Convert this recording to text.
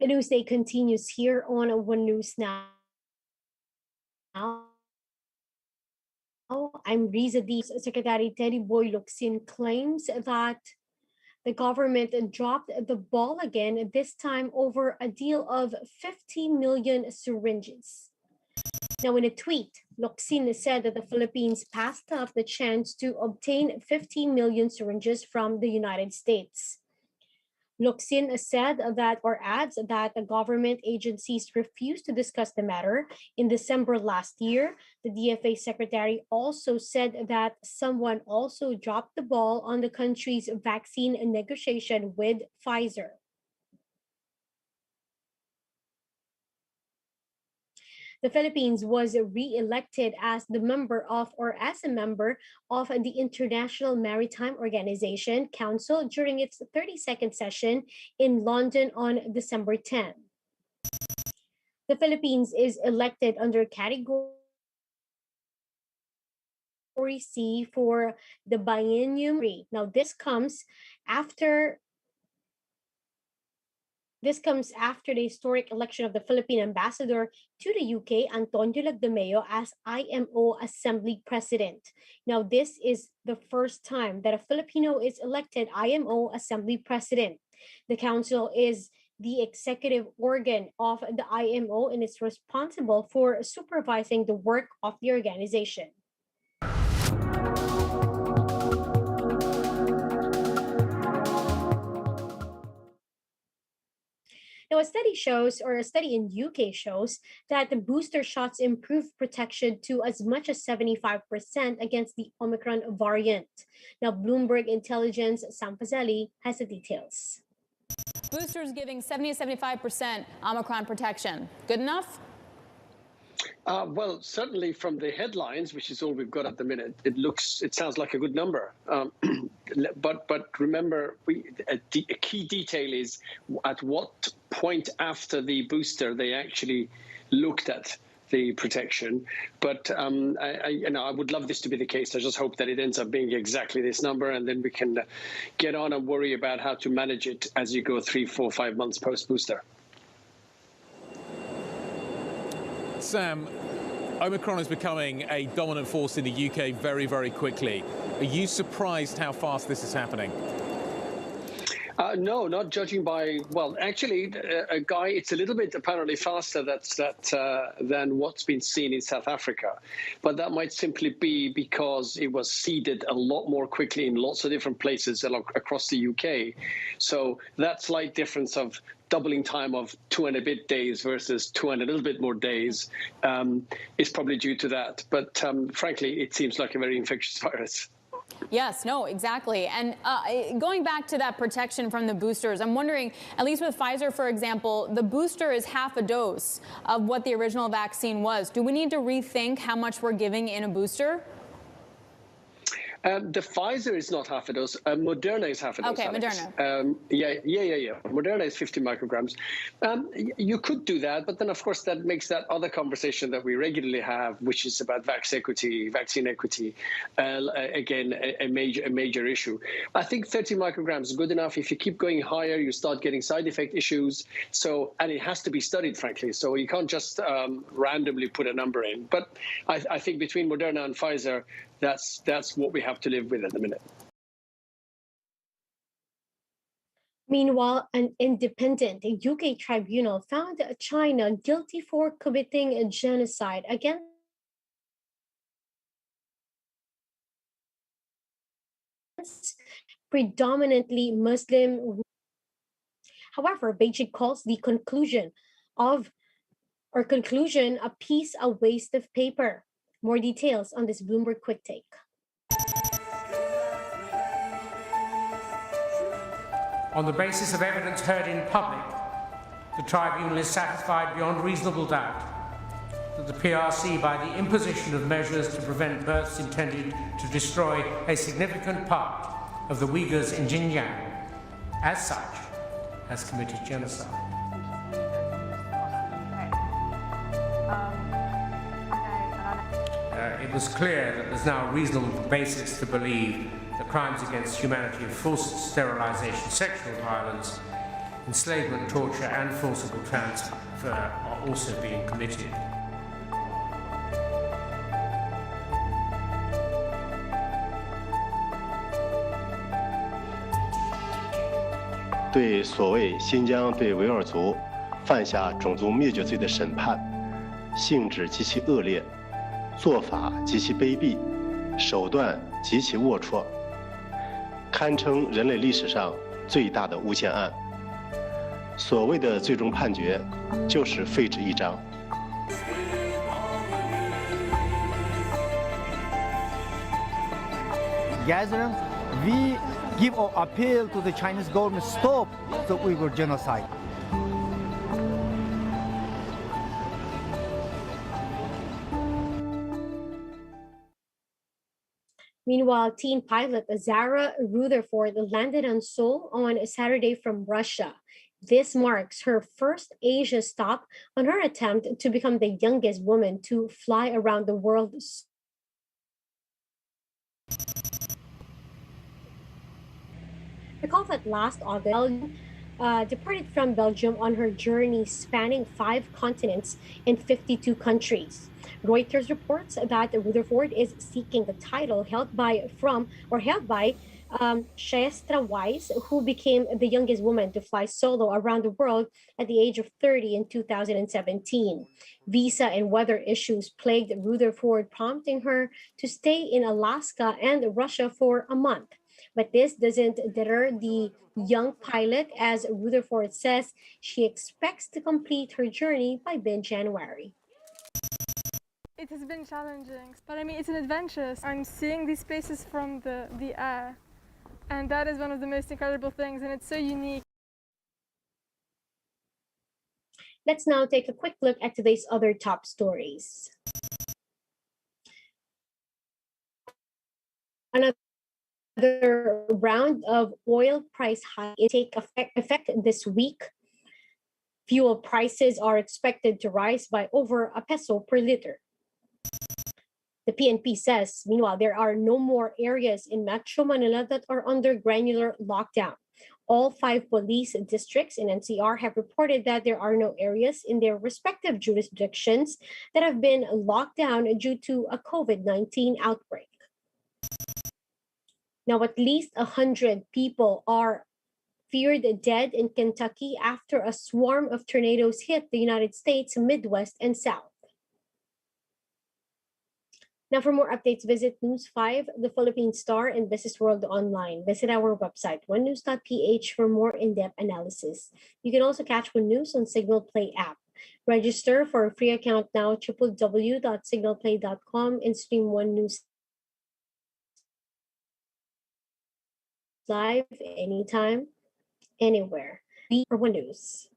The newsday continues here on One News Now. I'm Riza D. Secretary Teddy Boy Locsin claims that the government dropped the ball again, this time over a deal of 50 million syringes. Now, in a tweet, Locsin said that the Philippines passed up the chance to obtain 50 million syringes from the United States. Locsin said that, or adds that, the government agencies refused to discuss the matter. In December last year, the DFA secretary also said that someone also dropped the ball on the country's vaccine negotiation with Pfizer. The Philippines was re-elected as a member of the International Maritime Organization Council during its 32nd session in London on December 10. The Philippines is elected under Category C for the biennium 3. Now, this comes after the historic election of the Philippine ambassador to the UK, Antonio Lagdameo, as IMO Assembly President. Now, this is the first time that a Filipino is elected IMO Assembly President. The council is the executive organ of the IMO and is responsible for supervising the work of the organization. Now, a study in UK shows that the booster shots improve protection to as much as 75% against the Omicron variant. Now, Bloomberg Intelligence Sam Fazeli has the details. Boosters giving 70 to 75% Omicron protection. Good enough? Well, certainly from the headlines, which is all we've got at the minute, it sounds like a good number. But remember, a key detail is at what point after the booster they actually looked at the protection. But I would love this to be the case. I just hope that it ends up being exactly this number, and then we can get on and worry about how to manage it as you go 3, 4, 5 months post-booster. Sam, Omicron is becoming a dominant force in the UK very, very quickly. Are you surprised how fast this is happening? No, not judging by, well, actually, it's a little bit apparently faster than what's been seen in South Africa. But that might simply be because it was seeded a lot more quickly in lots of different places across the UK. So that slight difference of doubling time of 2 and a bit days versus 2 and a little bit more days is probably due to that. But frankly, it seems like a very infectious virus. Yes, no, exactly. And going back to that protection from the boosters, I'm wondering, at least with Pfizer, for example, the booster is half a dose of what the original vaccine was. Do we need to rethink how much we're giving in a booster? The Pfizer is not half a dose. Moderna is half a dose. Okay, Alex. Moderna. Yeah. Moderna is 50 micrograms. You could do that, but then, of course, that makes that other conversation that we regularly have, which is about vaccine equity, again, a major issue. I think 30 micrograms is good enough. If you keep going higher, you start getting side effect issues. And it has to be studied, frankly. So you can't just randomly put a number in. But I think between Moderna and Pfizer, that's what we have to live with at the minute. Meanwhile, an independent UK tribunal found China guilty for committing a genocide against predominantly Muslim. However, Beijing calls the conclusion a piece a waste of paper. More details on this Bloomberg Quick Take. On the basis of evidence heard in public, the tribunal is satisfied beyond reasonable doubt that the PRC, by the imposition of measures to prevent births intended to destroy a significant part of the Uyghurs in Xinjiang, as such, has committed genocide. It was clear that there's now a reasonable basis to believe that crimes against humanity of forced sterilization, sexual violence, enslavement, torture, and forcible transfer are also being committed. "对所谓新疆对维吾尔族犯下种族灭绝罪的审判，性质极其恶劣，做法极其卑鄙，手段极其龌龊，堪称人类历史上最大的诬陷案。所谓的最终判决，就是废纸一张。" Gathering, we give our appeal to the Chinese government, stop the Uyghur genocide. Meanwhile, teen pilot Zara Rutherford landed on Seoul on Saturday from Russia. This marks her first Asia stop on her attempt to become the youngest woman to fly around the world. Recall that last August, departed from Belgium on her journey spanning 5 continents and 52 countries. Reuters reports that Rutherford is seeking the title held by Shaestra Weiss, who became the youngest woman to fly solo around the world at the age of 30 in 2017. Visa and weather issues plagued Rutherford, prompting her to stay in Alaska and Russia for a month. But this doesn't deter the young pilot, as Rutherford says she expects to complete her journey by mid-January. It has been challenging, but I mean, it's an adventure. I'm seeing these places from the air, and that is one of the most incredible things, and it's so unique. Let's now take a quick look at today's other top stories. Another round of oil price hikes take effect this week. Fuel prices are expected to rise by over a peso per liter. The PNP says, meanwhile, there are no more areas in Metro Manila that are under granular lockdown. All 5 police districts in NCR have reported that there are no areas in their respective jurisdictions that have been locked down due to a COVID-19 outbreak. Now, at least 100 people are feared dead in Kentucky after a swarm of tornadoes hit the United States Midwest and South. Now, for more updates, visit News 5, The Philippine Star, and Business World Online. Visit our website, onenews.ph, for more in-depth analysis. You can also catch One News on Signal Play app. Register for a free account now, www.signalplay.com, and stream One News live anytime, anywhere. We are One News.